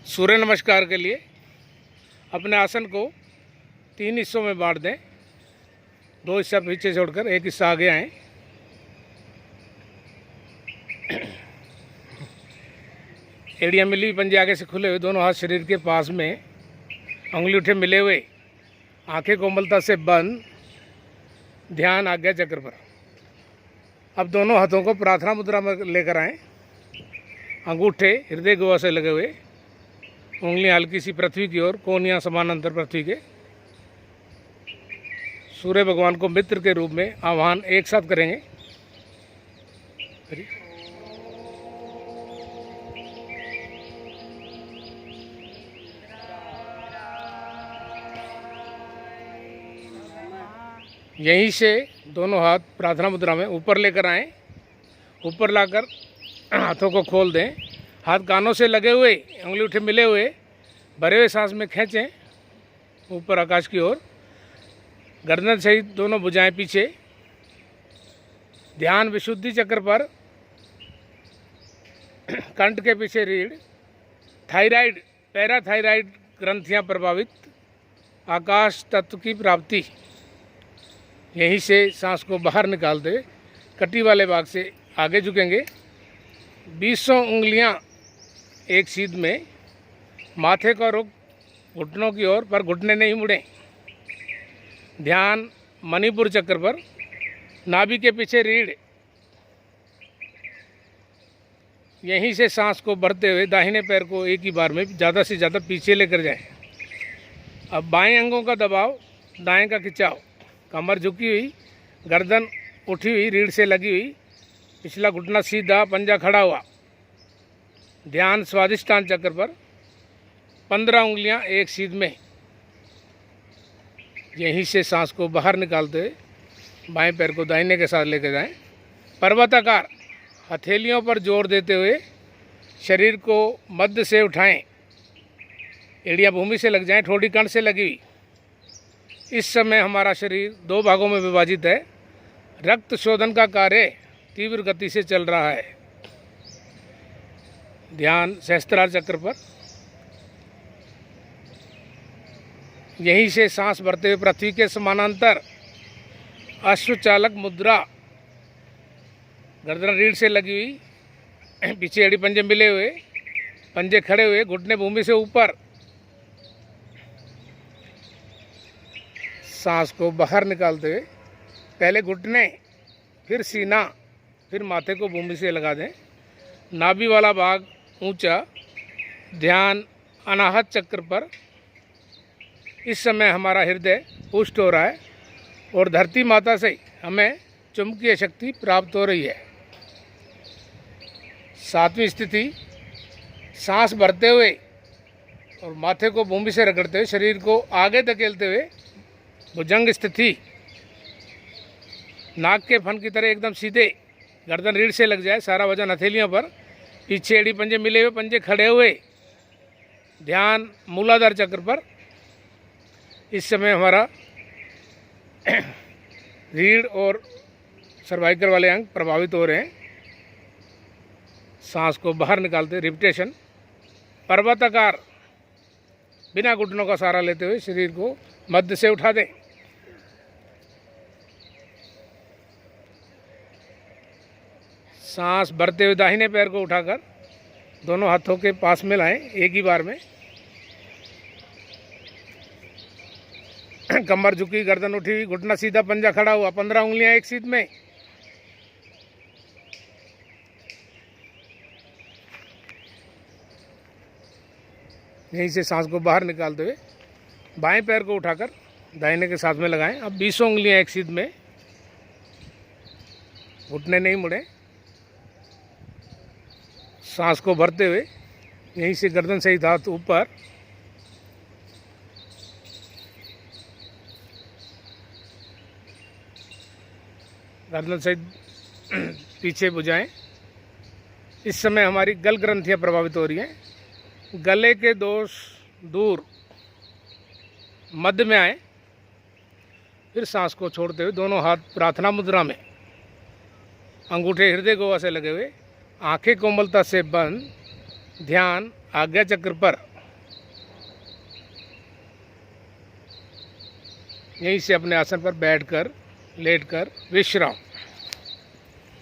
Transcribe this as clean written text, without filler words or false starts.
सूर्य नमस्कार के लिए अपने आसन को 3 हिस्सों में बांट दें। 2 हिस्सा पीछे छोड़कर 1 हिस्सा आगे आए। एड़ियाँ मिली हुई, पंजे आगे से खुले हुए, दोनों हाथ शरीर के पास में, अंगूठे मिले हुए, आंखें कोमलता से बंद, ध्यान आज्ञा चक्र पर। अब दोनों हाथों को प्रार्थना मुद्रा में लेकर आएं। अंगूठे हृदय गुहा से लगे हुए, उंगलियां हल्की सी पृथ्वी की ओर, कोहनियां समानांतर पृथ्वी के। सूर्य भगवान को मित्र के रूप में आह्वान एक साथ करेंगे। यहीं से दोनों हाथ प्रार्थना मुद्रा में ऊपर लेकर आएं। ऊपर लाकर हाथों को खोल दें। हाथ कानों से लगे हुए, अंगूठे मिले हुए, भरे हुए सांस में खींचें ऊपर आकाश की ओर। गर्दन सहित दोनों भुजाएं पीछे। ध्यान विशुद्धि चक्र पर, कंठ के पीछे रीढ़। थायराइड, पैराथायराइड ग्रंथियां प्रभावित, आकाश तत्व की प्राप्ति। यहीं से सांस को बाहर निकालते कटी वाले भाग से आगे झुकेंगे। 20 उंगलियां एक सीध में, माथे का रुख घुटनों की ओर, पर घुटने नहीं मुड़े। ध्यान मणिपुर चक्र पर, नाभि के पीछे रीढ़। यहीं से सांस को भरते हुए दाहिने पैर को एक ही बार में ज़्यादा से ज़्यादा पीछे लेकर जाएं। अब बाएं अंगों का दबाव, दाएं का खिंचाव, कमर झुकी हुई, गर्दन उठी हुई, रीढ़ से लगी हुई, पिछला घुटना सीधा, पंजा खड़ा हुआ। ध्यान स्वादिष्टान चक्र पर, 15 उंगलियां एक सीध में। यहीं से सांस को बाहर निकालते हुए बाएं पैर को दाहिने के साथ लेकर जाएं। पर्वताकार, हथेलियों पर जोर देते हुए शरीर को मध्य से उठाएं। एड़ियाँ भूमि से लग जाएं, ठोड़ी कंठ से लगी हुई। इस समय हमारा शरीर 2 भागों में विभाजित है। रक्त शोधन का कार्य तीव्र गति से चल रहा है। ध्यान सहस्त्रार चक्र पर। यहीं से सांस भरते हुए पृथ्वी के समानांतर अश्वचालक मुद्रा, गर्दन रीढ़ से लगी हुई, पीछे एड़ी पंजे मिले हुए, पंजे खड़े हुए, घुटने भूमि से ऊपर। सांस को बाहर निकालते हुए पहले घुटने, फिर सीना, फिर माथे को भूमि से लगा दें। नाभि वाला भाग ऊंचा। ध्यान अनाहत चक्र पर। इस समय हमारा हृदय पुष्ट हो रहा है और धरती माता से हमें चुंबकीय शक्ति प्राप्त हो रही है। 7वीं स्थिति, सांस भरते हुए और माथे को भूमि से रगड़ते हुए शरीर को आगे धकेलते हुए भुजंग स्थिति। नाक के फन की तरह एकदम सीधे, गर्दन रीढ़ से लग जाए, सारा वजन हथेलियों पर, पीछे एड़ी पंजे मिले हुए, पंजे खड़े हुए। ध्यान मूलाधार चक्र पर। इस समय हमारा रीढ़ और सर्वाइकल वाले अंग प्रभावित हो रहे हैं। सांस को बाहर निकालते रिपिटेशन। पर्वताकार, बिना घुटनों का सहारा लेते हुए शरीर को मध्य से उठा दें। सांस भरते हुए दाहिने पैर को उठाकर दोनों हाथों के पास में लाएं एक ही बार में। कमर झुकी, गर्दन उठी हुई, घुटना सीधा, पंजा खड़ा हुआ, 15 उंगलियां एक सीध में। यहीं से सांस को बाहर निकालते हुए बाएं पैर को उठाकर दाहिने के साथ में लगाएं। अब 20 उंगलियां एक सीध में, घुटने नहीं मुड़े। सांस को भरते हुए यहीं से गर्दन सहित हाथ ऊपर। गर्दन सहित पीछे भुजाएं। इस समय हमारी गल ग्रंथियां प्रभावित हो रही हैं। गले के दोष दूर, मध्य में आए। फिर सांस को छोड़ते हुए दोनों हाथ प्रार्थना मुद्रा में, अंगूठे हृदय गुहा से लगे हुए, आंखें कोमलता से बंद, ध्यान आज्ञा चक्र पर। यहीं से अपने आसन पर बैठकर लेटकर विश्राम।